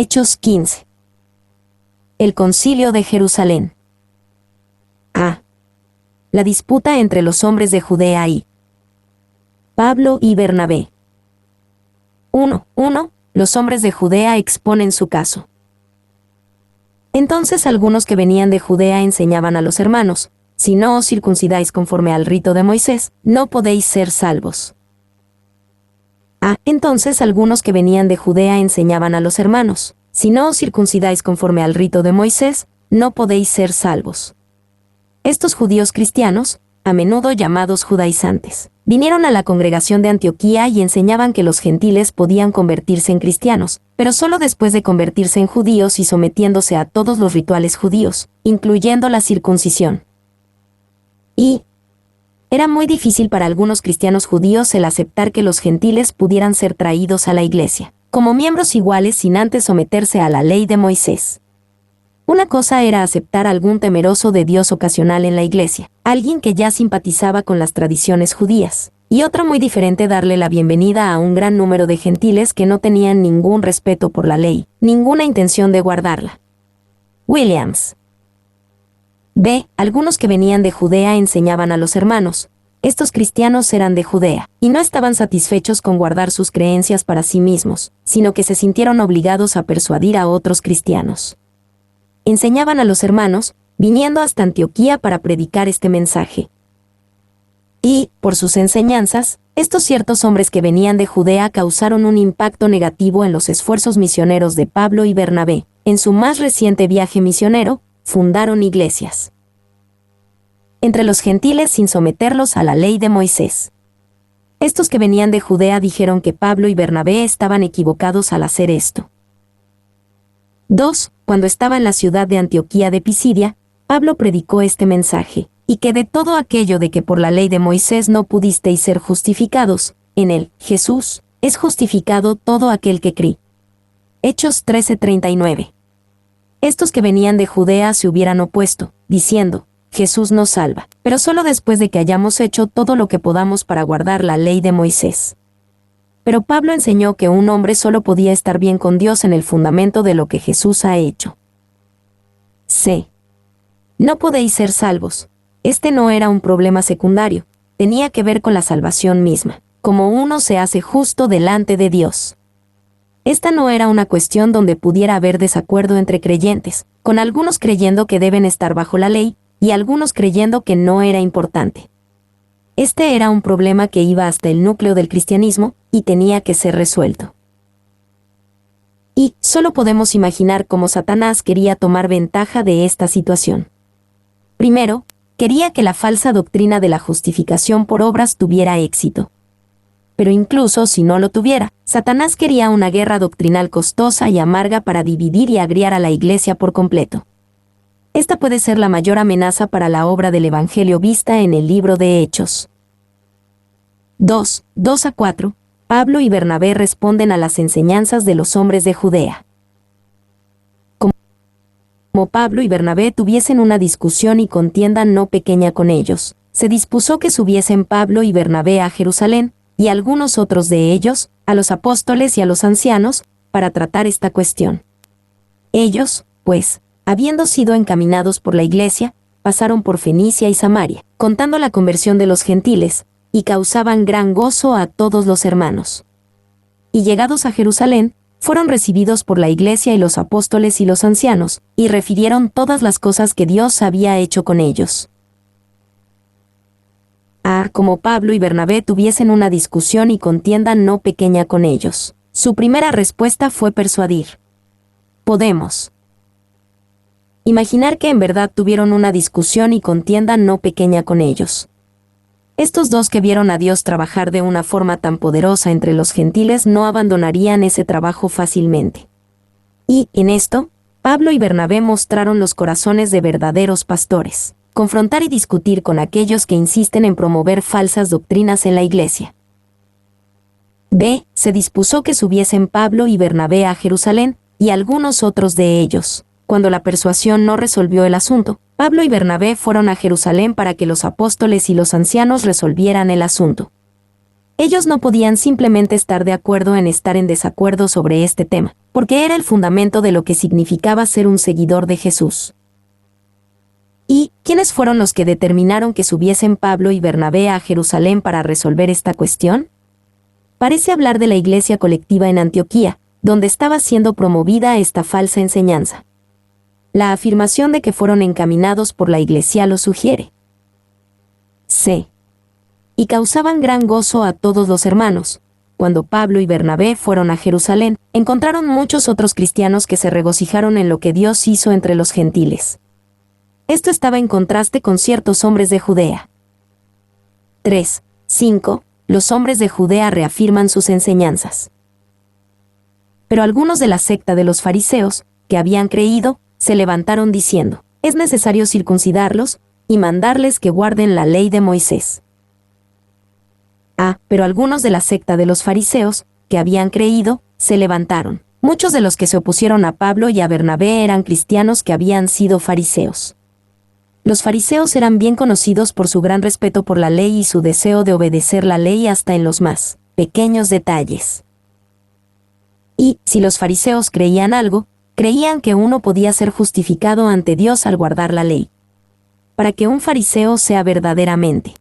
Hechos 15. El Concilio de Jerusalén. A. La disputa entre los hombres de Judea y Pablo y Bernabé. 1. Los hombres de Judea exponen su caso. Entonces algunos que venían de Judea enseñaban a los hermanos: si no os circuncidáis conforme al rito de Moisés, no podéis ser salvos. Entonces algunos que venían de Judea enseñaban a los hermanos: si no os circuncidáis conforme al rito de Moisés, no podéis ser salvos. Estos judíos cristianos, a menudo llamados judaizantes, vinieron a la congregación de Antioquía y enseñaban que los gentiles podían convertirse en cristianos, pero solo después de convertirse en judíos y sometiéndose a todos los rituales judíos, incluyendo la circuncisión. Y era muy difícil para algunos cristianos judíos el aceptar que los gentiles pudieran ser traídos a la iglesia como miembros iguales sin antes someterse a la ley de Moisés. Una cosa era aceptar a algún temeroso de Dios ocasional en la iglesia, alguien que ya simpatizaba con las tradiciones judías, y otra muy diferente darle la bienvenida a un gran número de gentiles que no tenían ningún respeto por la ley, ninguna intención de guardarla. Williams. B. Algunos que venían de Judea enseñaban a los hermanos: estos cristianos eran de Judea, y no estaban satisfechos con guardar sus creencias para sí mismos, sino que se sintieron obligados a persuadir a otros cristianos. Enseñaban a los hermanos, viniendo hasta Antioquía para predicar este mensaje. Y, por sus enseñanzas, estos ciertos hombres que venían de Judea causaron un impacto negativo en los esfuerzos misioneros de Pablo y Bernabé. En su más reciente viaje misionero, fundaron iglesias entre los gentiles sin someterlos a la ley de Moisés. Estos que venían de Judea dijeron que Pablo y Bernabé estaban equivocados al hacer esto. 2. Cuando estaba en la ciudad de Antioquía de Pisidia, Pablo predicó este mensaje: y que de todo aquello de que por la ley de Moisés no pudisteis ser justificados, en él, Jesús, es justificado todo aquel que cree. Hechos 13:39. Estos que venían de Judea se hubieran opuesto, diciendo: Jesús nos salva, pero solo después de que hayamos hecho todo lo que podamos para guardar la ley de Moisés. Pero Pablo enseñó que un hombre solo podía estar bien con Dios en el fundamento de lo que Jesús ha hecho. C. No podéis ser salvos. Este no era un problema secundario, tenía que ver con la salvación misma, como uno se hace justo delante de Dios. Esta no era una cuestión donde pudiera haber desacuerdo entre creyentes, con algunos creyendo que deben estar bajo la ley, y algunos creyendo que no era importante. Este era un problema que iba hasta el núcleo del cristianismo, y tenía que ser resuelto. Y solo podemos imaginar cómo Satanás quería tomar ventaja de esta situación. Primero, quería que la falsa doctrina de la justificación por obras tuviera éxito. Pero incluso si no lo tuviera, Satanás quería una guerra doctrinal costosa y amarga para dividir y agriar a la iglesia por completo. Esta puede ser la mayor amenaza para la obra del Evangelio vista en el libro de Hechos. 2:2-4. Pablo y Bernabé responden a las enseñanzas de los hombres de Judea. Como Pablo y Bernabé tuviesen una discusión y contienda no pequeña con ellos, se dispuso que subiesen Pablo y Bernabé a Jerusalén, y algunos otros de ellos, a los apóstoles y a los ancianos, para tratar esta cuestión. Ellos, pues, habiendo sido encaminados por la iglesia, pasaron por Fenicia y Samaria, contando la conversión de los gentiles, y causaban gran gozo a todos los hermanos. Y llegados a Jerusalén, fueron recibidos por la iglesia y los apóstoles y los ancianos, y refirieron todas las cosas que Dios había hecho con ellos. Como Pablo y Bernabé tuviesen una discusión y contienda no pequeña con ellos, su primera respuesta fue persuadir. Podemos imaginar que en verdad tuvieron una discusión y contienda no pequeña con ellos. Estos dos que vieron a Dios trabajar de una forma tan poderosa entre los gentiles no abandonarían ese trabajo fácilmente. Y, en esto, Pablo y Bernabé mostraron los corazones de verdaderos pastores: confrontar y discutir con aquellos que insisten en promover falsas doctrinas en la iglesia. B. Se dispuso que subiesen Pablo y Bernabé a Jerusalén, y algunos otros de ellos. Cuando la persuasión no resolvió el asunto, Pablo y Bernabé fueron a Jerusalén para que los apóstoles y los ancianos resolvieran el asunto. Ellos no podían simplemente estar de acuerdo en estar en desacuerdo sobre este tema, porque era el fundamento de lo que significaba ser un seguidor de Jesús. ¿Y quiénes fueron los que determinaron que subiesen Pablo y Bernabé a Jerusalén para resolver esta cuestión? Parece hablar de la iglesia colectiva en Antioquía, donde estaba siendo promovida esta falsa enseñanza. La afirmación de que fueron encaminados por la iglesia lo sugiere. C. Y causaban gran gozo a todos los hermanos. Cuando Pablo y Bernabé fueron a Jerusalén, encontraron muchos otros cristianos que se regocijaron en lo que Dios hizo entre los gentiles. Esto estaba en contraste con ciertos hombres de Judea. 3. 5. Los hombres de Judea reafirman sus enseñanzas. Pero algunos de la secta de los fariseos, que habían creído, se levantaron diciendo, es necesario circuncidarlos y mandarles que guarden la ley de Moisés. Pero algunos de la secta de los fariseos, que habían creído, se levantaron. Muchos de los que se opusieron a Pablo y a Bernabé eran cristianos que habían sido fariseos. Los fariseos eran bien conocidos por su gran respeto por la ley y su deseo de obedecer la ley hasta en los más pequeños detalles. Y, si los fariseos creían algo, creían que uno podía ser justificado ante Dios al guardar la ley. Para que un fariseo sea verdaderamente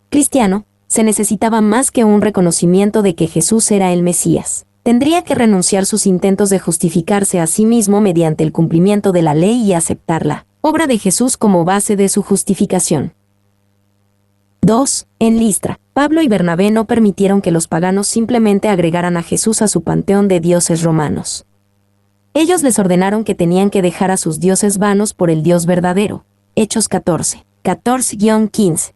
cristiano, se necesitaba más que un reconocimiento de que Jesús era el Mesías. Tendría que renunciar sus intentos de justificarse a sí mismo mediante el cumplimiento de la ley y aceptar la obra de Jesús como base de su justificación. 2. En Listra, Pablo y Bernabé no permitieron que los paganos simplemente agregaran a Jesús a su panteón de dioses romanos. Ellos les ordenaron que tenían que dejar a sus dioses vanos por el Dios verdadero. Hechos 14. 14-15.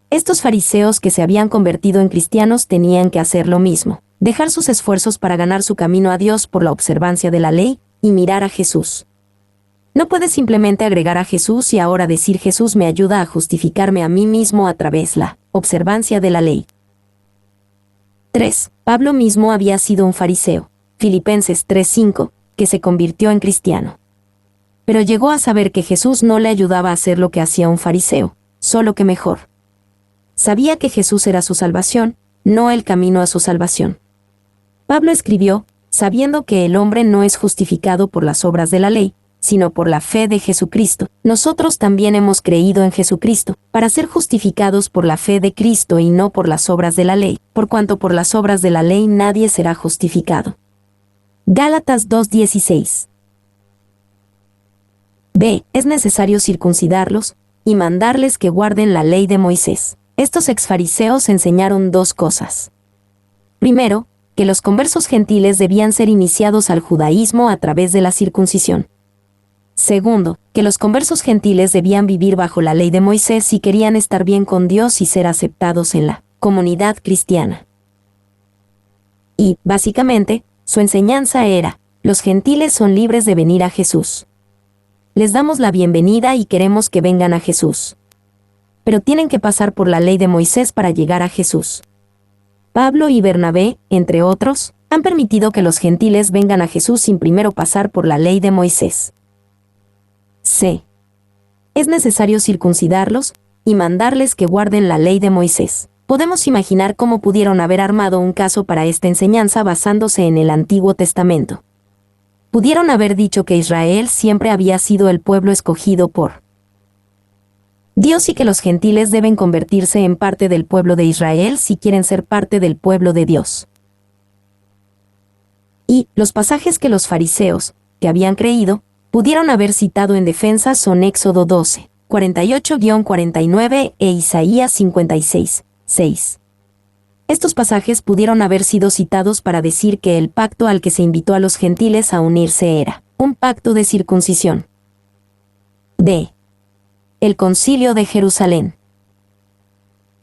Estos fariseos que se habían convertido en cristianos tenían que hacer lo mismo, dejar sus esfuerzos para ganar su camino a Dios por la observancia de la ley y mirar a Jesús. No puedes simplemente agregar a Jesús y ahora decir Jesús me ayuda a justificarme a mí mismo a través de la observancia de la ley. 3. Pablo mismo había sido un fariseo, Filipenses 3:5, que se convirtió en cristiano. Pero llegó a saber que Jesús no le ayudaba a hacer lo que hacía un fariseo, solo que mejor. Sabía que Jesús era su salvación, no el camino a su salvación. Pablo escribió, sabiendo que el hombre no es justificado por las obras de la ley, sino por la fe de Jesucristo. Nosotros también hemos creído en Jesucristo, para ser justificados por la fe de Cristo y no por las obras de la ley, por cuanto por las obras de la ley nadie será justificado. Gálatas 2:16. B. Es necesario circuncidarlos y mandarles que guarden la ley de Moisés. Estos exfariseos enseñaron dos cosas. Primero, que los conversos gentiles debían ser iniciados al judaísmo a través de la circuncisión. Segundo, que los conversos gentiles debían vivir bajo la ley de Moisés si querían estar bien con Dios y ser aceptados en la comunidad cristiana. Y, básicamente, su enseñanza era, los gentiles son libres de venir a Jesús. Les damos la bienvenida y queremos que vengan a Jesús. Pero tienen que pasar por la ley de Moisés para llegar a Jesús. Pablo y Bernabé, entre otros, han permitido que los gentiles vengan a Jesús sin primero pasar por la ley de Moisés. C. Es necesario circuncidarlos y mandarles que guarden la ley de Moisés. Podemos imaginar cómo pudieron haber armado un caso para esta enseñanza basándose en el Antiguo Testamento. Pudieron haber dicho que Israel siempre había sido el pueblo escogido por Dios y que los gentiles deben convertirse en parte del pueblo de Israel si quieren ser parte del pueblo de Dios. Y los pasajes que los fariseos, que habían creído, pudieron haber citado en defensa son Éxodo 12, 48-49 e Isaías 56, 6. Estos pasajes pudieron haber sido citados para decir que el pacto al que se invitó a los gentiles a unirse era un pacto de circuncisión. D. El Concilio de Jerusalén.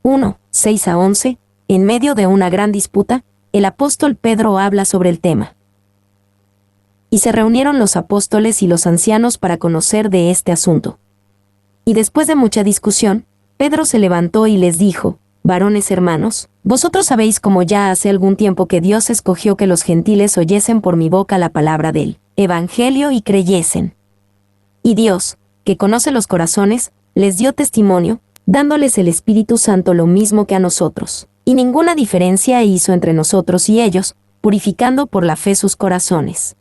1, 6-11. En medio de una gran disputa, el apóstol Pedro habla sobre el tema. Y se reunieron los apóstoles y los ancianos para conocer de este asunto. Y después de mucha discusión, Pedro se levantó y les dijo, varones hermanos, vosotros sabéis como ya hace algún tiempo que Dios escogió que los gentiles oyesen por mi boca la palabra del Evangelio y creyesen. Y Dios, que conoce los corazones, les dio testimonio, dándoles el Espíritu Santo lo mismo que a nosotros. Y ninguna diferencia hizo entre nosotros y ellos, purificando por la fe sus corazones.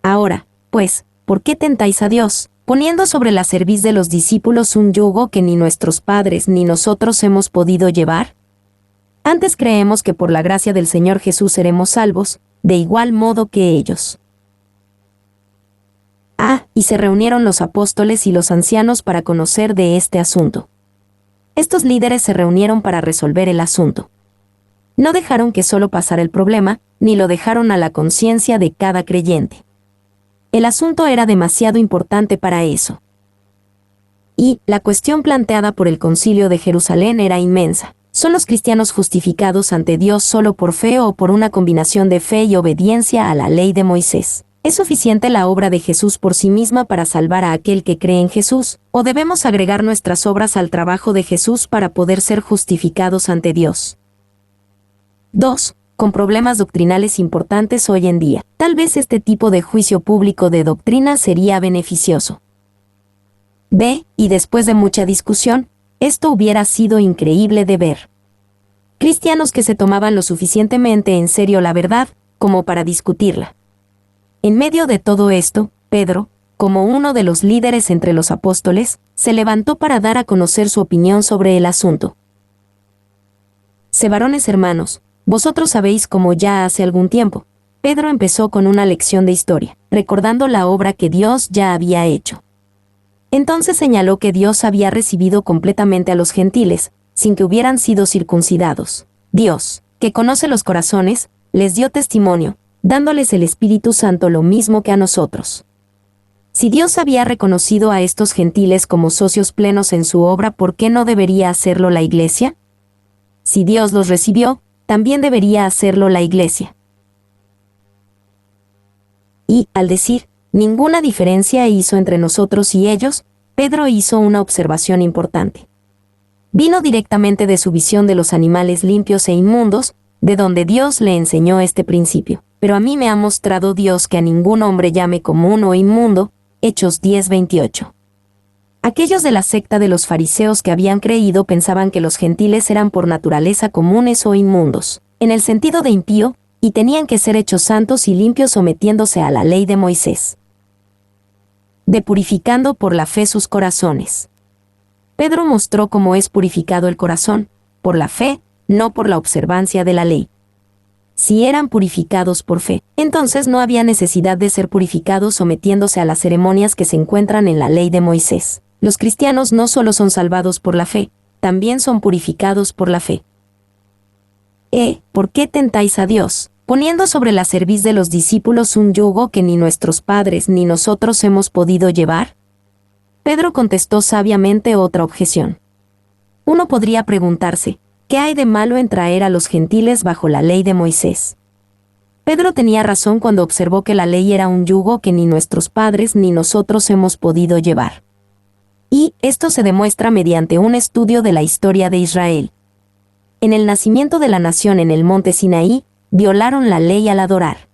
Ahora, pues, ¿por qué tentáis a Dios, poniendo sobre la cerviz de los discípulos un yugo que ni nuestros padres ni nosotros hemos podido llevar? Antes creemos que por la gracia del Señor Jesús seremos salvos, de igual modo que ellos. Y se reunieron los apóstoles y los ancianos para conocer de este asunto. Estos líderes se reunieron para resolver el asunto. No dejaron que solo pasara el problema, ni lo dejaron a la conciencia de cada creyente. El asunto era demasiado importante para eso. Y la cuestión planteada por el Concilio de Jerusalén era inmensa. ¿Son los cristianos justificados ante Dios solo por fe o por una combinación de fe y obediencia a la ley de Moisés? ¿Es suficiente la obra de Jesús por sí misma para salvar a aquel que cree en Jesús, o debemos agregar nuestras obras al trabajo de Jesús para poder ser justificados ante Dios? 2. Con problemas doctrinales importantes hoy en día. Tal vez este tipo de juicio público de doctrina sería beneficioso. Y después de mucha discusión, esto hubiera sido increíble de ver. Cristianos que se tomaban lo suficientemente en serio la verdad, como para discutirla. En medio de todo esto, Pedro, como uno de los líderes entre los apóstoles, se levantó para dar a conocer su opinión sobre el asunto. Varones hermanos, vosotros sabéis cómo ya hace algún tiempo, Pedro empezó con una lección de historia, recordando la obra que Dios ya había hecho. Entonces señaló que Dios había recibido completamente a los gentiles, sin que hubieran sido circuncidados. Dios, que conoce los corazones, les dio testimonio, dándoles el Espíritu Santo lo mismo que a nosotros. Si Dios había reconocido a estos gentiles como socios plenos en su obra, ¿por qué no debería hacerlo la Iglesia? Si Dios los recibió, también debería hacerlo la Iglesia. Y, al decir, ninguna diferencia hizo entre nosotros y ellos, Pedro hizo una observación importante. Vino directamente de su visión de los animales limpios e inmundos, de donde Dios le enseñó este principio. Pero a mí me ha mostrado Dios que a ningún hombre llame común o inmundo, Hechos 10:28. Aquellos de la secta de los fariseos que habían creído pensaban que los gentiles eran por naturaleza comunes o inmundos, en el sentido de impío, y tenían que ser hechos santos y limpios sometiéndose a la ley de Moisés. Purificando por la fe sus corazones. Pedro mostró cómo es purificado el corazón, por la fe, no por la observancia de la ley. Si eran purificados por fe, entonces no había necesidad de ser purificados sometiéndose a las ceremonias que se encuentran en la ley de Moisés. Los cristianos no solo son salvados por la fe, también son purificados por la fe. ¿Por qué tentáis a Dios, poniendo sobre la cerviz de los discípulos un yugo que ni nuestros padres ni nosotros hemos podido llevar? Pedro contestó sabiamente otra objeción. Uno podría preguntarse, ¿qué hay de malo en traer a los gentiles bajo la ley de Moisés? Pedro tenía razón cuando observó que la ley era un yugo que ni nuestros padres ni nosotros hemos podido llevar. Y esto se demuestra mediante un estudio de la historia de Israel. En el nacimiento de la nación en el monte Sinaí, violaron la ley al adorar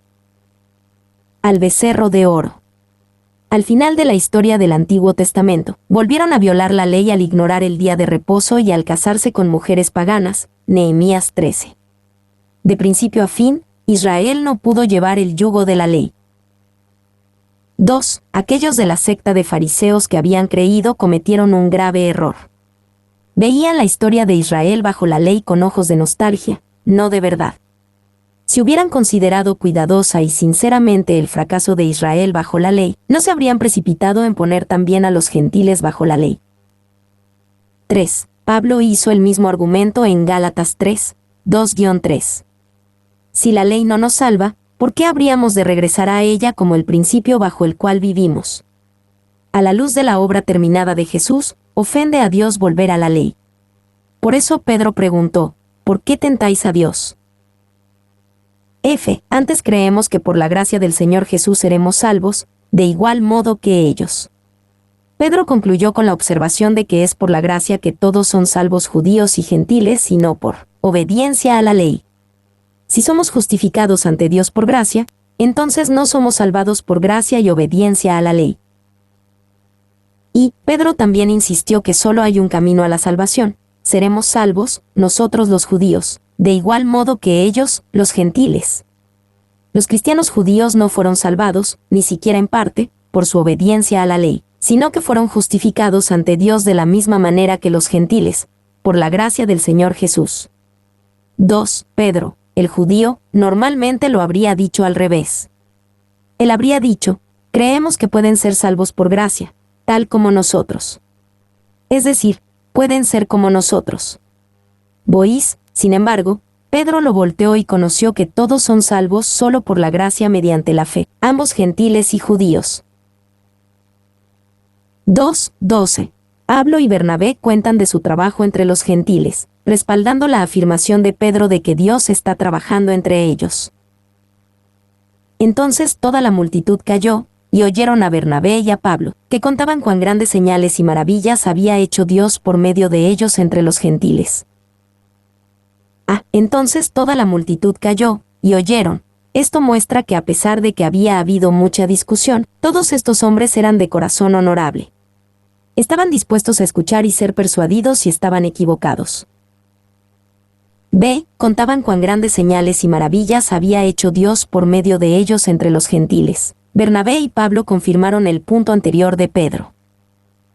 al becerro de oro. Al final de la historia del Antiguo Testamento, volvieron a violar la ley al ignorar el día de reposo y al casarse con mujeres paganas, Nehemías 13. De principio a fin, Israel no pudo llevar el yugo de la ley. 2. Aquellos de la secta de fariseos que habían creído cometieron un grave error. Veían la historia de Israel bajo la ley con ojos de nostalgia, no de verdad. Si hubieran considerado cuidadosa y sinceramente el fracaso de Israel bajo la ley, no se habrían precipitado en poner también a los gentiles bajo la ley. 3. Pablo hizo el mismo argumento en Gálatas 3, 2-3. Si la ley no nos salva, ¿por qué habríamos de regresar a ella como el principio bajo el cual vivimos? A la luz de la obra terminada de Jesús, ofende a Dios volver a la ley. Por eso Pedro preguntó, ¿por qué tentáis a Dios? Antes creemos que por la gracia del Señor Jesús seremos salvos, de igual modo que ellos. Pedro concluyó con la observación de que es por la gracia que todos son salvos judíos y gentiles y no por obediencia a la ley. Si somos justificados ante Dios por gracia, entonces no somos salvados por gracia y obediencia a la ley. Y Pedro también insistió que solo hay un camino a la salvación. Seremos salvos, nosotros los judíos, de igual modo que ellos, los gentiles. Los cristianos judíos no fueron salvados, ni siquiera en parte, por su obediencia a la ley, sino que fueron justificados ante Dios de la misma manera que los gentiles, por la gracia del Señor Jesús. 2. Pedro, el judío, normalmente lo habría dicho al revés. Él habría dicho, creemos que pueden ser salvos por gracia, tal como nosotros. Es decir, pueden ser como nosotros. Boís, sin embargo, Pedro lo volteó y conoció que todos son salvos solo por la gracia mediante la fe, ambos gentiles y judíos. 2:12. Pablo y Bernabé cuentan de su trabajo entre los gentiles, respaldando la afirmación de Pedro de que Dios está trabajando entre ellos. Entonces toda la multitud cayó, y oyeron a Bernabé y a Pablo, que contaban cuán grandes señales y maravillas había hecho Dios por medio de ellos entre los gentiles. Entonces toda la multitud cayó, y oyeron. Esto muestra que a pesar de que había habido mucha discusión, todos estos hombres eran de corazón honorable. Estaban dispuestos a escuchar y ser persuadidos si estaban equivocados. B. Contaban cuán grandes señales y maravillas había hecho Dios por medio de ellos entre los gentiles. Bernabé y Pablo confirmaron el punto anterior de Pedro.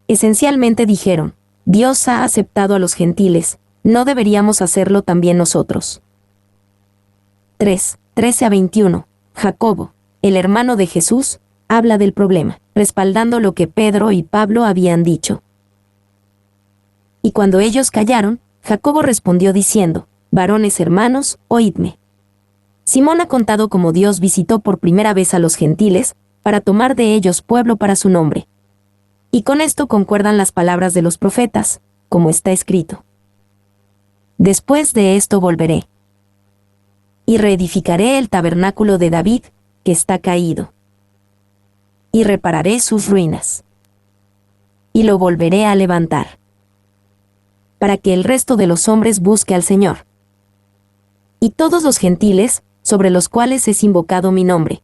Esencialmente dijeron, Dios ha aceptado a los gentiles, ¿no deberíamos hacerlo también nosotros? 3. 13-21. Jacobo, el hermano de Jesús, habla del problema, respaldando lo que Pedro y Pablo habían dicho. Y cuando ellos callaron, Jacobo respondió diciendo, varones hermanos, oídme. Simón ha contado cómo Dios visitó por primera vez a los gentiles, para tomar de ellos pueblo para su nombre. Y con esto concuerdan las palabras de los profetas, como está escrito. Después de esto volveré. Y reedificaré el tabernáculo de David, que está caído. Y repararé sus ruinas. Y lo volveré a levantar. Para que el resto de los hombres busque al Señor. Y todos los gentiles, sobre los cuales es invocado mi nombre.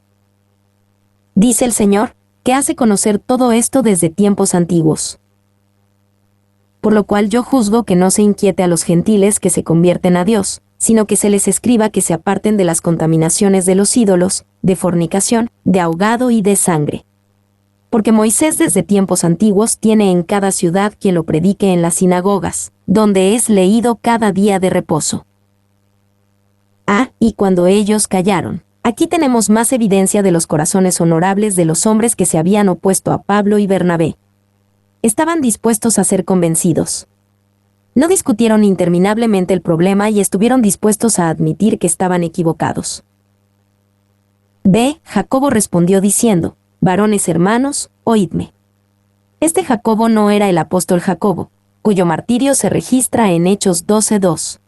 Dice el Señor, que hace conocer todo esto desde tiempos antiguos. Por lo cual yo juzgo que no se inquiete a los gentiles que se convierten a Dios, sino que se les escriba que se aparten de las contaminaciones de los ídolos, de fornicación, de ahogado y de sangre. Porque Moisés desde tiempos antiguos tiene en cada ciudad quien lo predique en las sinagogas, donde es leído cada día de reposo. Y cuando ellos callaron, aquí tenemos más evidencia de los corazones honorables de los hombres que se habían opuesto a Pablo y Bernabé. Estaban dispuestos a ser convencidos. No discutieron interminablemente el problema y estuvieron dispuestos a admitir que estaban equivocados. B. Jacobo respondió diciendo, varones hermanos, oídme. Este Jacobo no era el apóstol Jacobo, cuyo martirio se registra en Hechos 12:2.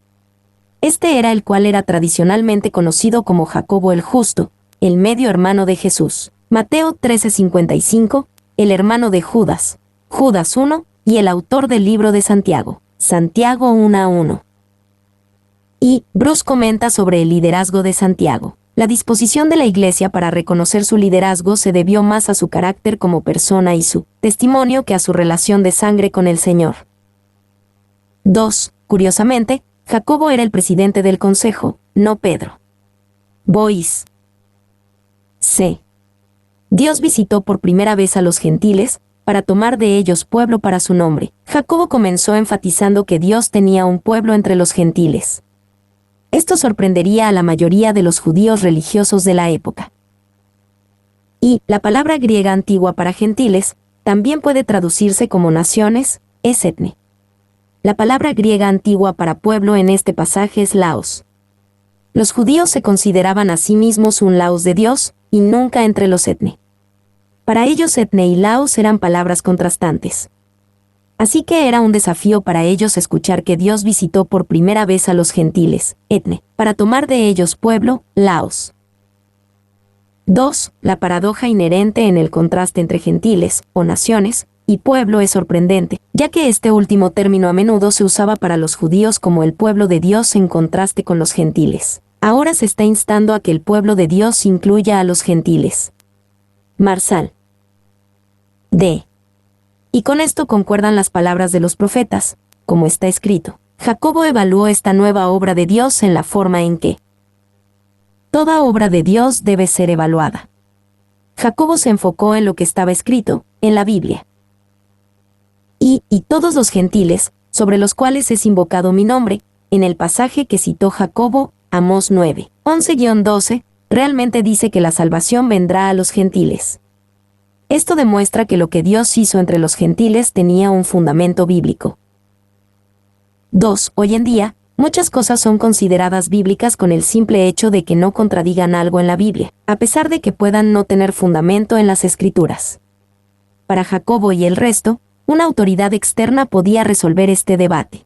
Este era el cual era tradicionalmente conocido como Jacobo el Justo, el medio hermano de Jesús. Mateo 13:55, el hermano de Judas, Judas 1, y el autor del libro de Santiago, Santiago 1:1. Y Bruce comenta sobre el liderazgo de Santiago. La disposición de la Iglesia para reconocer su liderazgo se debió más a su carácter como persona y su testimonio que a su relación de sangre con el Señor. 2. Curiosamente, Jacobo era el presidente del consejo, no Pedro. Boís. C. Dios visitó por primera vez a los gentiles, para tomar de ellos pueblo para su nombre. Jacobo comenzó enfatizando que Dios tenía un pueblo entre los gentiles. Esto sorprendería a la mayoría de los judíos religiosos de la época. Y la palabra griega antigua para gentiles también puede traducirse como naciones, es etne. La palabra griega antigua para pueblo en este pasaje es laos. Los judíos se consideraban a sí mismos un laos de Dios, y nunca entre los etne. Para ellos etne y laos eran palabras contrastantes. Así que era un desafío para ellos escuchar que Dios visitó por primera vez a los gentiles, etne, para tomar de ellos pueblo, laos. 2. La paradoja inherente en el contraste entre gentiles, o naciones, y pueblo es sorprendente, ya que este último término a menudo se usaba para los judíos como el pueblo de Dios en contraste con los gentiles. Ahora se está instando a que el pueblo de Dios incluya a los gentiles. Marsal. D. Y con esto concuerdan las palabras de los profetas, como está escrito. Jacobo evaluó esta nueva obra de Dios en la forma en que Toda obra de Dios debe ser evaluada. Jacobo se enfocó en lo que estaba escrito, en la Biblia. Y todos los gentiles, sobre los cuales es invocado mi nombre, en el pasaje que citó Jacobo, Amós 9, 11-12, realmente dice que la salvación vendrá a los gentiles. Esto demuestra que lo que Dios hizo entre los gentiles tenía un fundamento bíblico. 2. Hoy en día, muchas cosas son consideradas bíblicas con el simple hecho de que no contradigan algo en la Biblia, a pesar de que puedan no tener fundamento en las Escrituras. Para Jacobo y el resto, una autoridad externa podía resolver este debate.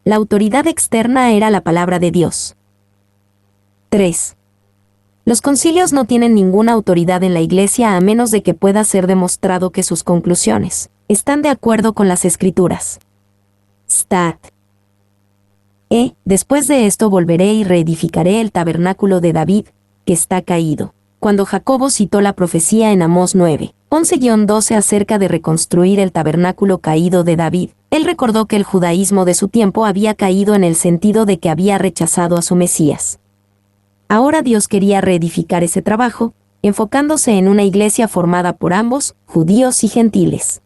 La autoridad externa era la palabra de Dios. 3. Los concilios no tienen ninguna autoridad en la Iglesia a menos de que pueda ser demostrado que sus conclusiones están de acuerdo con las Escrituras. Stat. Después de esto volveré y reedificaré el tabernáculo de David, que está caído. Cuando Jacobo citó la profecía en Amós 9, 11-12 acerca de reconstruir el tabernáculo caído de David, él recordó que el judaísmo de su tiempo había caído en el sentido de que había rechazado a su Mesías. Ahora Dios quería reedificar ese trabajo, enfocándose en una iglesia formada por ambos, judíos y gentiles.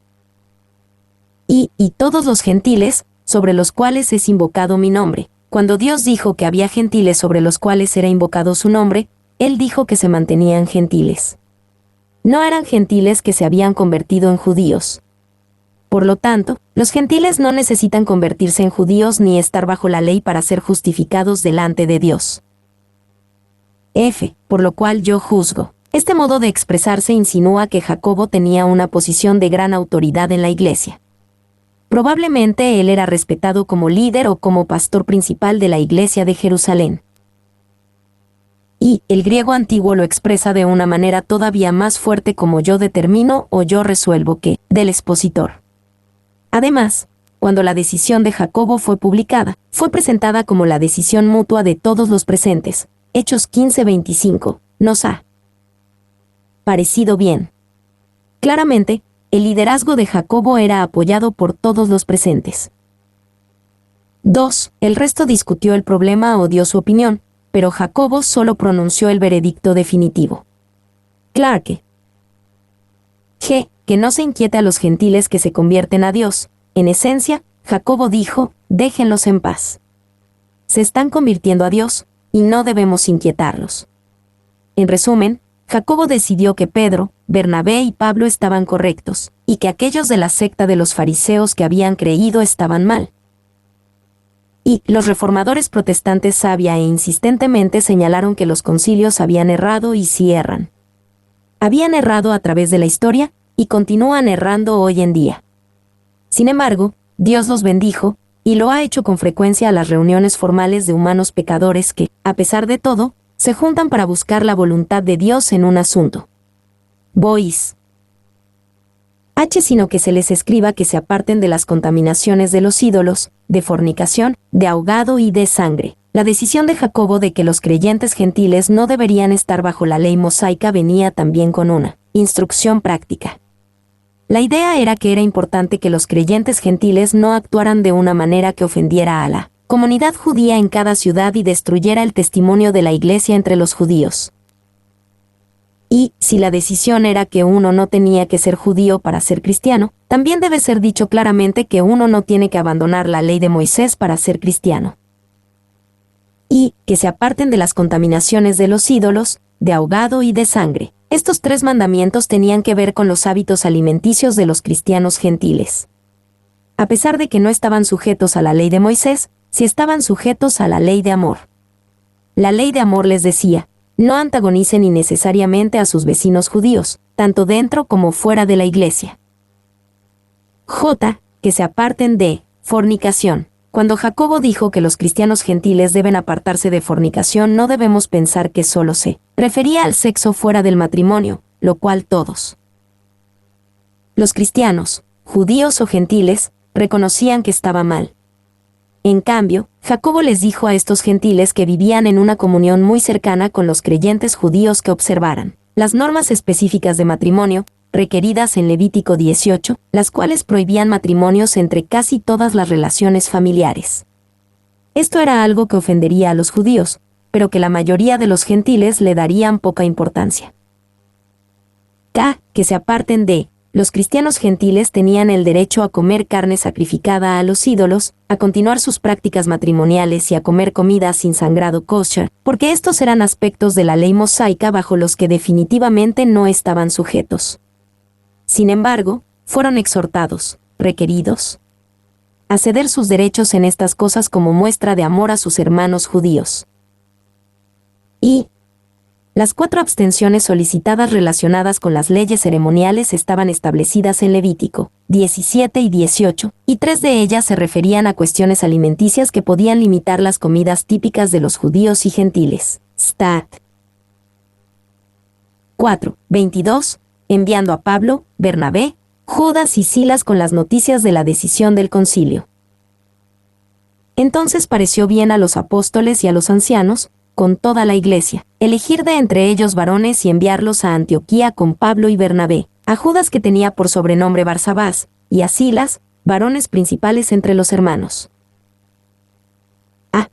Y todos los gentiles, sobre los cuales es invocado mi nombre. Cuando Dios dijo que había gentiles sobre los cuales era invocado su nombre, Él dijo que se mantenían gentiles. No eran gentiles que se habían convertido en judíos. Por lo tanto, los gentiles no necesitan convertirse en judíos ni estar bajo la ley para ser justificados delante de Dios. Por lo cual yo juzgo. Este modo de expresarse insinúa que Jacobo tenía una posición de gran autoridad en la iglesia. Probablemente él era respetado como líder o como pastor principal de la iglesia de Jerusalén. Y el griego antiguo lo expresa de una manera todavía más fuerte como yo determino o yo resuelvo que, del expositor. Además, cuando la decisión de Jacobo fue publicada, fue presentada como la decisión mutua de todos los presentes. Hechos 15:25, nos ha parecido bien. Claramente, el liderazgo de Jacobo era apoyado por todos los presentes. 2. El resto discutió el problema o dio su opinión, pero Jacobo solo pronunció el veredicto definitivo. Clarke. Que no se inquiete a los gentiles que se convierten a Dios. En esencia, Jacobo dijo, déjenlos en paz. Se están convirtiendo a Dios, y no debemos inquietarlos. En resumen, Jacobo decidió que Pedro, Bernabé y Pablo estaban correctos, y que aquellos de la secta de los fariseos que habían creído estaban mal. Y los reformadores protestantes sabia e insistentemente señalaron que los concilios habían errado y sí erran. Habían errado a través de la historia, y continúan errando hoy en día. Sin embargo, Dios los bendijo, y lo ha hecho con frecuencia a las reuniones formales de humanos pecadores que, a pesar de todo, se juntan para buscar la voluntad de Dios en un asunto. Bois. Sino que se les escriba que se aparten de las contaminaciones de los ídolos, de fornicación, de ahogado y de sangre. La decisión de Jacobo de que los creyentes gentiles no deberían estar bajo la ley mosaica venía también con una instrucción práctica. La idea era que era importante que los creyentes gentiles no actuaran de una manera que ofendiera a la comunidad judía en cada ciudad y destruyera el testimonio de la iglesia entre los judíos. Y, si la decisión era que uno no tenía que ser judío para ser cristiano, también debe ser dicho claramente que uno no tiene que abandonar la ley de Moisés para ser cristiano. Y, que se aparten de las contaminaciones de los ídolos, de ahogado y de sangre. Estos 3 mandamientos tenían que ver con los hábitos alimenticios de los cristianos gentiles. A pesar de que no estaban sujetos a la ley de Moisés, sí estaban sujetos a la ley de amor. La ley de amor les decía, no antagonicen innecesariamente a sus vecinos judíos, tanto dentro como fuera de la iglesia. Que se aparten de fornicación. Cuando Jacobo dijo que los cristianos gentiles deben apartarse de fornicación, no debemos pensar que solo se refería al sexo fuera del matrimonio, lo cual todos los cristianos, judíos o gentiles, reconocían que estaba mal. En cambio, Jacobo les dijo a estos gentiles que vivían en una comunión muy cercana con los creyentes judíos que observaran las normas específicas de matrimonio, requeridas en Levítico 18, las cuales prohibían matrimonios entre casi todas las relaciones familiares. Esto era algo que ofendería a los judíos, pero que la mayoría de los gentiles le darían poca importancia. Que se aparten de. Los cristianos gentiles tenían el derecho a comer carne sacrificada a los ídolos, a continuar sus prácticas matrimoniales y a comer comida sin sangrado kosher, porque estos eran aspectos de la ley mosaica bajo los que definitivamente no estaban sujetos. Sin embargo, fueron exhortados, requeridos, a ceder sus derechos en estas cosas como muestra de amor a sus hermanos judíos. Y las 4 abstenciones solicitadas relacionadas con las leyes ceremoniales estaban establecidas en Levítico 17 y 18, y 3 de ellas se referían a cuestiones alimenticias que podían limitar las comidas típicas de los judíos y gentiles. Stat. 4:22, enviando a Pablo, Bernabé, Judas y Silas con las noticias de la decisión del concilio. Entonces pareció bien a los apóstoles y a los ancianos, con toda la iglesia, elegir de entre ellos varones y enviarlos a Antioquía con Pablo y Bernabé, a Judas que tenía por sobrenombre Barsabás, y a Silas, varones principales entre los hermanos.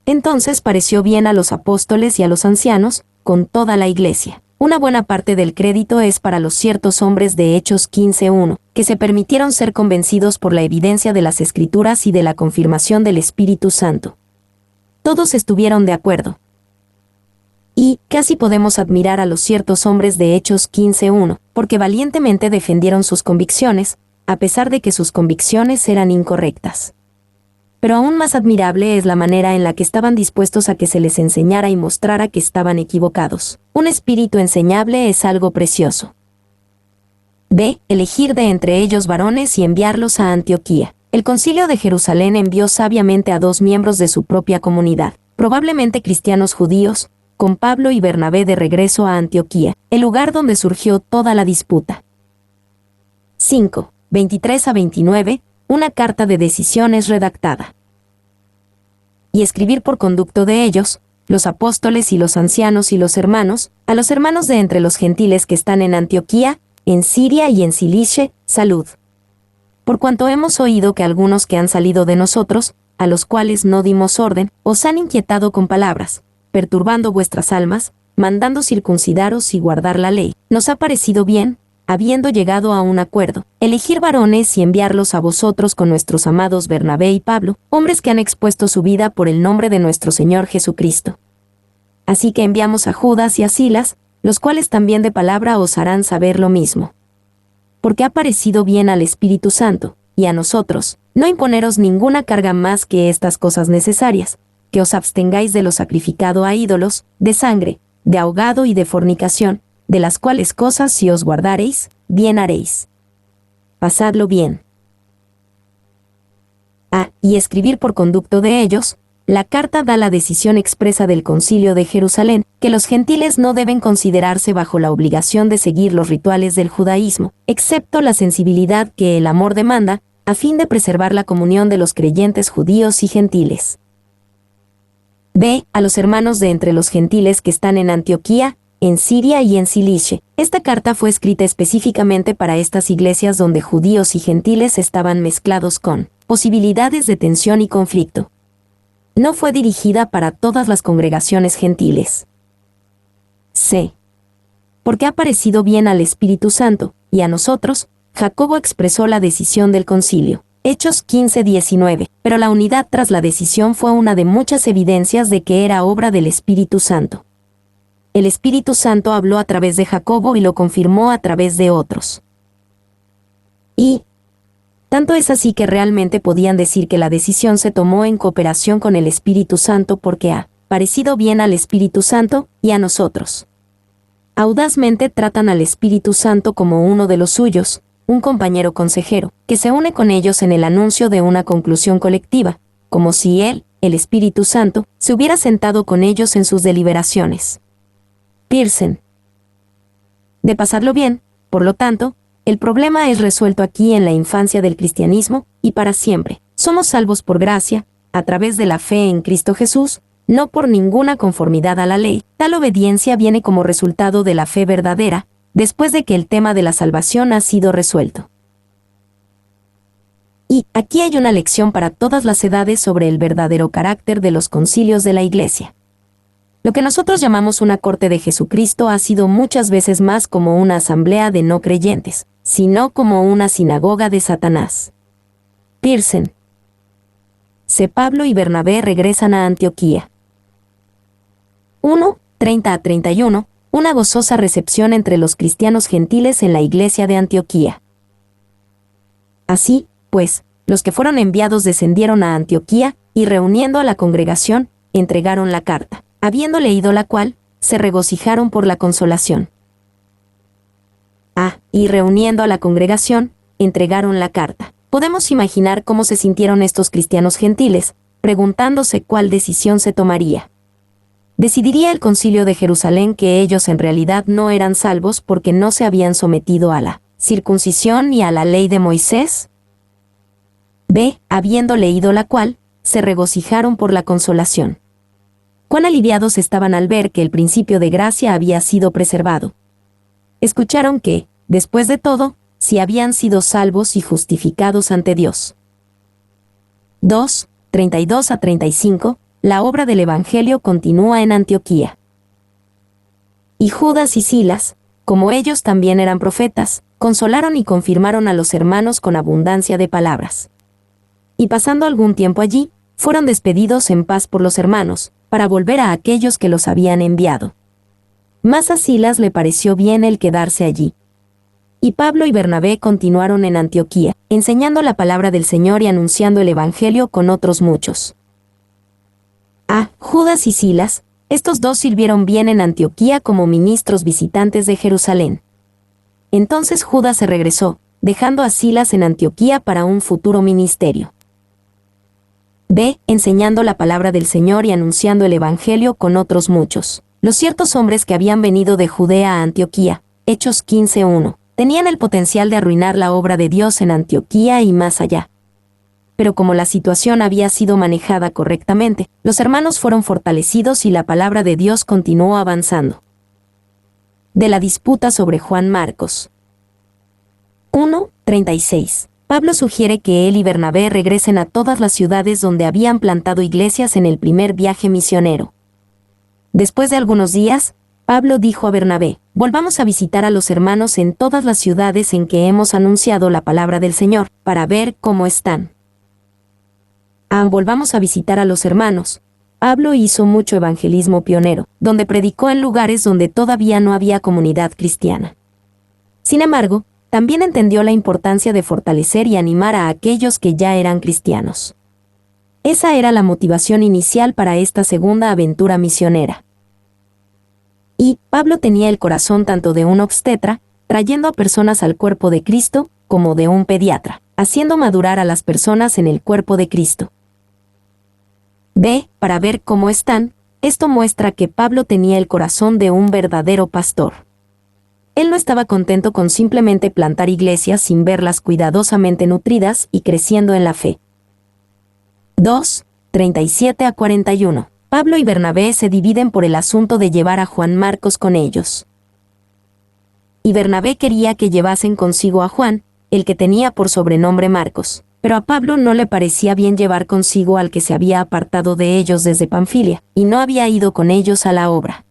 Entonces pareció bien a los apóstoles y a los ancianos, con toda la iglesia. Una buena parte del crédito es para los ciertos hombres de Hechos 15:1, que se permitieron ser convencidos por la evidencia de las Escrituras y de la confirmación del Espíritu Santo. Todos estuvieron de acuerdo. Y casi podemos admirar a los ciertos hombres de Hechos 15:1, porque valientemente defendieron sus convicciones, a pesar de que sus convicciones eran incorrectas. Pero aún más admirable es la manera en la que estaban dispuestos a que se les enseñara y mostrara que estaban equivocados. Un espíritu enseñable es algo precioso. Elegir de entre ellos varones y enviarlos a Antioquía. El Concilio de Jerusalén envió sabiamente a 2 miembros de su propia comunidad, probablemente cristianos judíos, con Pablo y Bernabé de regreso a Antioquía, el lugar donde surgió toda la disputa. 5:23-29, una carta de decisión es redactada. Y escribir por conducto de ellos, los apóstoles y los ancianos y los hermanos, a los hermanos de entre los gentiles que están en Antioquía, en Siria y en Cilicia, salud. Por cuanto hemos oído que algunos que han salido de nosotros, a los cuales no dimos orden, os han inquietado con palabras, perturbando vuestras almas, mandando circuncidaros y guardar la ley, nos ha parecido bien, habiendo llegado a un acuerdo, elegir varones y enviarlos a vosotros con nuestros amados Bernabé y Pablo, hombres que han expuesto su vida por el nombre de nuestro Señor Jesucristo. Así que enviamos a Judas y a Silas, los cuales también de palabra os harán saber lo mismo. Porque ha parecido bien al Espíritu Santo, y a nosotros, no imponeros ninguna carga más que estas cosas necesarias, que os abstengáis de lo sacrificado a ídolos, de sangre, de ahogado y de fornicación, de las cuales cosas si os guardareis, bien haréis. Pasadlo bien. Y escribir por conducto de ellos, la carta da la decisión expresa del Concilio de Jerusalén, que los gentiles no deben considerarse bajo la obligación de seguir los rituales del judaísmo, excepto la sensibilidad que el amor demanda, a fin de preservar la comunión de los creyentes judíos y gentiles. A los hermanos de entre los gentiles que están en Antioquía, en Siria y en Cilicia. Esta carta fue escrita específicamente para estas iglesias donde judíos y gentiles estaban mezclados con posibilidades de tensión y conflicto. No fue dirigida para todas las congregaciones gentiles. Porque ha parecido bien al Espíritu Santo, y a nosotros, Jacobo expresó la decisión del concilio. Hechos 15:19, pero la unidad tras la decisión fue una de muchas evidencias de que era obra del Espíritu Santo. El Espíritu Santo habló a través de Jacobo y lo confirmó a través de otros. Y tanto es así que realmente podían decir que la decisión se tomó en cooperación con el Espíritu Santo porque ha parecido bien al Espíritu Santo y a nosotros. Audazmente tratan al Espíritu Santo como uno de los suyos, un compañero consejero, que se une con ellos en el anuncio de una conclusión colectiva, como si él, el Espíritu Santo, se hubiera sentado con ellos en sus deliberaciones. Pearson. De pasarlo bien, por lo tanto, el problema es resuelto aquí en la infancia del cristianismo, y para siempre. Somos salvos por gracia, a través de la fe en Cristo Jesús, no por ninguna conformidad a la ley. Tal obediencia viene como resultado de la fe verdadera, después de que el tema de la salvación ha sido resuelto. Y aquí hay una lección para todas las edades sobre el verdadero carácter de los concilios de la Iglesia. Lo que nosotros llamamos una corte de Jesucristo ha sido muchas veces más como una asamblea de no creyentes, sino como una sinagoga de Satanás. Pearson. C. Pablo y Bernabé regresan a Antioquía. 1, 30 a 31. Una gozosa recepción entre los cristianos gentiles en la iglesia de Antioquía. Así, pues, los que fueron enviados descendieron a Antioquía, y reuniendo a la congregación, entregaron la carta. Habiendo leído la cual, se regocijaron por la consolación. Y reuniendo a la congregación, entregaron la carta. Podemos imaginar cómo se sintieron estos cristianos gentiles, preguntándose cuál decisión se tomaría. ¿Decidiría el concilio de Jerusalén que ellos en realidad no eran salvos porque no se habían sometido a la circuncisión y a la ley de Moisés? B. Habiendo leído la cual, se regocijaron por la consolación. Cuán aliviados estaban al ver que el principio de gracia había sido preservado. Escucharon que, después de todo, sí habían sido salvos y justificados ante Dios. 2, 32 a 35. La obra del Evangelio continúa en Antioquía. Y Judas y Silas, como ellos también eran profetas, consolaron y confirmaron a los hermanos con abundancia de palabras. Y pasando algún tiempo allí, fueron despedidos en paz por los hermanos, para volver a aquellos que los habían enviado. Mas a Silas le pareció bien el quedarse allí. Y Pablo y Bernabé continuaron en Antioquía, enseñando la palabra del Señor y anunciando el Evangelio con otros muchos. Judas y Silas, estos dos sirvieron bien en Antioquía como ministros visitantes de Jerusalén. Entonces Judas se regresó, dejando a Silas en Antioquía para un futuro ministerio. B. Enseñando la palabra del Señor y anunciando el Evangelio con otros muchos. Los ciertos hombres que habían venido de Judea a Antioquía, Hechos 15:1, tenían el potencial de arruinar la obra de Dios en Antioquía y más allá. Pero como la situación había sido manejada correctamente, los hermanos fueron fortalecidos y la palabra de Dios continuó avanzando. De la disputa sobre Juan Marcos. 1, 36. Pablo sugiere que él y Bernabé regresen a todas las ciudades donde habían plantado iglesias en el primer viaje misionero. Después de algunos días, Pablo dijo a Bernabé: volvamos a visitar a los hermanos en todas las ciudades en que hemos anunciado la palabra del Señor, para ver cómo están. Volvamos a visitar a los hermanos. Pablo hizo mucho evangelismo pionero, donde predicó en lugares donde todavía no había comunidad cristiana. Sin embargo, también entendió la importancia de fortalecer y animar a aquellos que ya eran cristianos. Esa era la motivación inicial para esta segunda aventura misionera. Y Pablo tenía el corazón tanto de un obstetra, trayendo a personas al cuerpo de Cristo, como de un pediatra, haciendo madurar a las personas en el cuerpo de Cristo. B. Para ver cómo están, esto muestra que Pablo tenía el corazón de un verdadero pastor. Él no estaba contento con simplemente plantar iglesias sin verlas cuidadosamente nutridas y creciendo en la fe. 2, 37 a 41. Pablo y Bernabé se dividen por el asunto de llevar a Juan Marcos con ellos. Y Bernabé quería que llevasen consigo a Juan, el que tenía por sobrenombre Marcos, pero a Pablo no le parecía bien llevar consigo al que se había apartado de ellos desde Panfilia, y no había ido con ellos a la obra.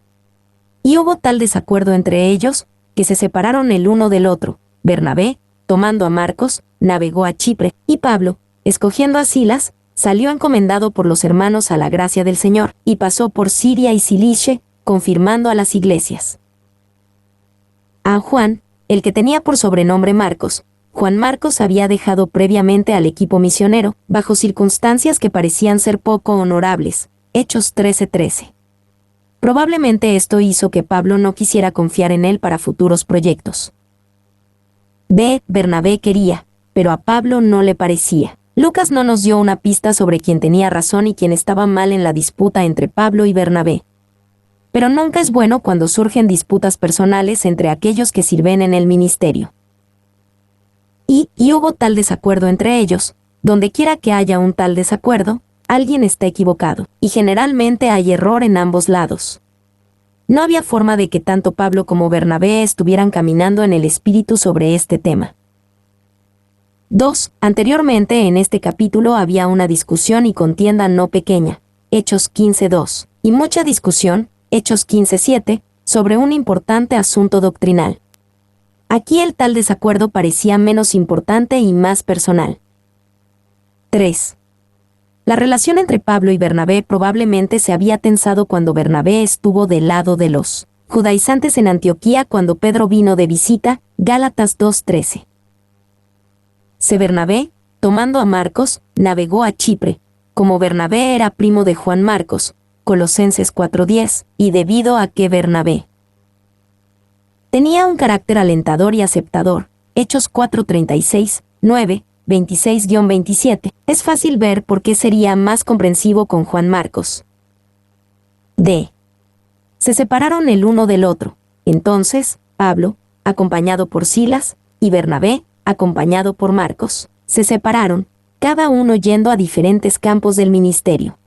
Y hubo tal desacuerdo entre ellos, que se separaron el uno del otro. Bernabé, tomando a Marcos, navegó a Chipre, y Pablo, escogiendo a Silas, salió encomendado por los hermanos a la gracia del Señor, y pasó por Siria y Cilicia, confirmando a las iglesias. A Juan, el que tenía por sobrenombre Marcos, Juan Marcos había dejado previamente al equipo misionero, bajo circunstancias que parecían ser poco honorables. Hechos 13:13. Probablemente esto hizo que Pablo no quisiera confiar en él para futuros proyectos. B. Bernabé quería, pero a Pablo no le parecía. Lucas no nos dio una pista sobre quién tenía razón y quién estaba mal en la disputa entre Pablo y Bernabé. Pero nunca es bueno cuando surgen disputas personales entre aquellos que sirven en el ministerio. Y hubo tal desacuerdo entre ellos. Donde quiera que haya un tal desacuerdo, alguien está equivocado, y generalmente hay error en ambos lados. No había forma de que tanto Pablo como Bernabé estuvieran caminando en el espíritu sobre este tema. 2. Anteriormente en este capítulo había una discusión y contienda no pequeña, Hechos 15:2, y mucha discusión, Hechos 15:7, sobre un importante asunto doctrinal. Aquí el tal desacuerdo parecía menos importante y más personal. 3. La relación entre Pablo y Bernabé probablemente se había tensado cuando Bernabé estuvo del lado de los judaizantes en Antioquía cuando Pedro vino de visita, Gálatas 2:13. Bernabé, tomando a Marcos, navegó a Chipre, como Bernabé era primo de Juan Marcos, Colosenses 4:10, y debido a que Bernabé tenía un carácter alentador y aceptador, Hechos 4:36, 9, 26-27, es fácil ver por qué sería más comprensivo con Juan Marcos. D. Se separaron el uno del otro. Entonces, Pablo, acompañado por Silas, y Bernabé, acompañado por Marcos, se separaron, cada uno yendo a diferentes campos del ministerio.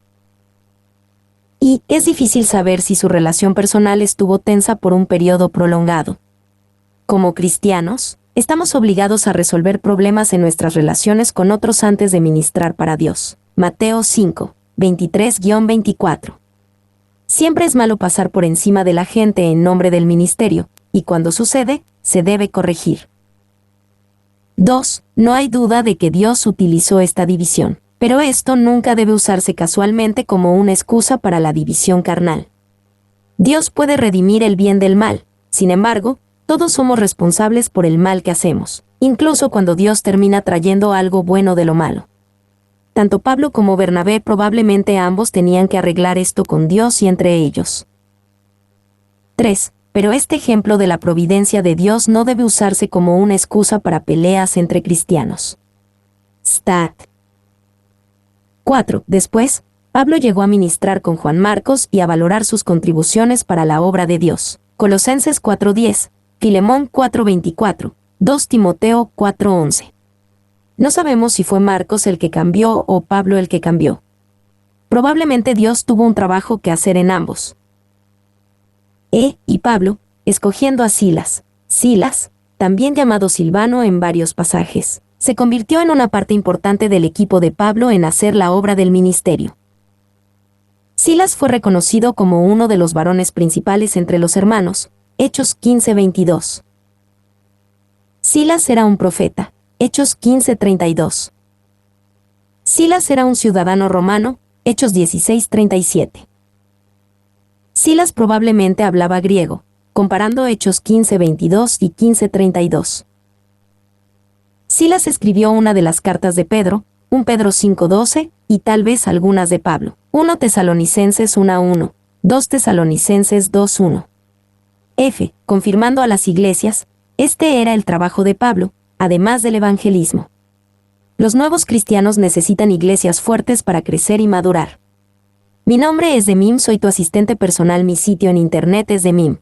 Y es difícil saber si su relación personal estuvo tensa por un periodo prolongado. Como cristianos, estamos obligados a resolver problemas en nuestras relaciones con otros antes de ministrar para Dios. Mateo 5, 23-24. Siempre es malo pasar por encima de la gente en nombre del ministerio, y cuando sucede, se debe corregir. 2. No hay duda de que Dios utilizó esta división, pero esto nunca debe usarse casualmente como una excusa para la división carnal. Dios puede redimir el bien del mal, sin embargo, todos somos responsables por el mal que hacemos, incluso cuando Dios termina trayendo algo bueno de lo malo. Tanto Pablo como Bernabé probablemente ambos tenían que arreglar esto con Dios y entre ellos. 3. Pero este ejemplo de la providencia de Dios no debe usarse como una excusa para peleas entre cristianos. Stat. 4. Después, Pablo llegó a ministrar con Juan Marcos y a valorar sus contribuciones para la obra de Dios. Colosenses 4:10, Filemón 4:24, 2 Timoteo 4:11. No sabemos si fue Marcos el que cambió o Pablo el que cambió. Probablemente Dios tuvo un trabajo que hacer en ambos. Y Pablo, escogiendo a Silas. Silas, también llamado Silvano en varios pasajes, se convirtió en una parte importante del equipo de Pablo en hacer la obra del ministerio. Silas fue reconocido como uno de los varones principales entre los hermanos, Hechos 15:22. Silas era un profeta, Hechos 15:32. Silas era un ciudadano romano, Hechos 16:37. Silas probablemente hablaba griego, comparando Hechos 15:22 y 15:32. Silas escribió una de las cartas de Pedro, 1 Pedro 5:12, y tal vez algunas de Pablo, 1 Tesalonicenses 1:1, 2 Tesalonicenses 2:1. Confirmando a las iglesias, este era el trabajo de Pablo, además del evangelismo. Los nuevos cristianos necesitan iglesias fuertes para crecer y madurar. Mi nombre es Demim, soy tu asistente personal. Mi sitio en internet es demim.es.tl.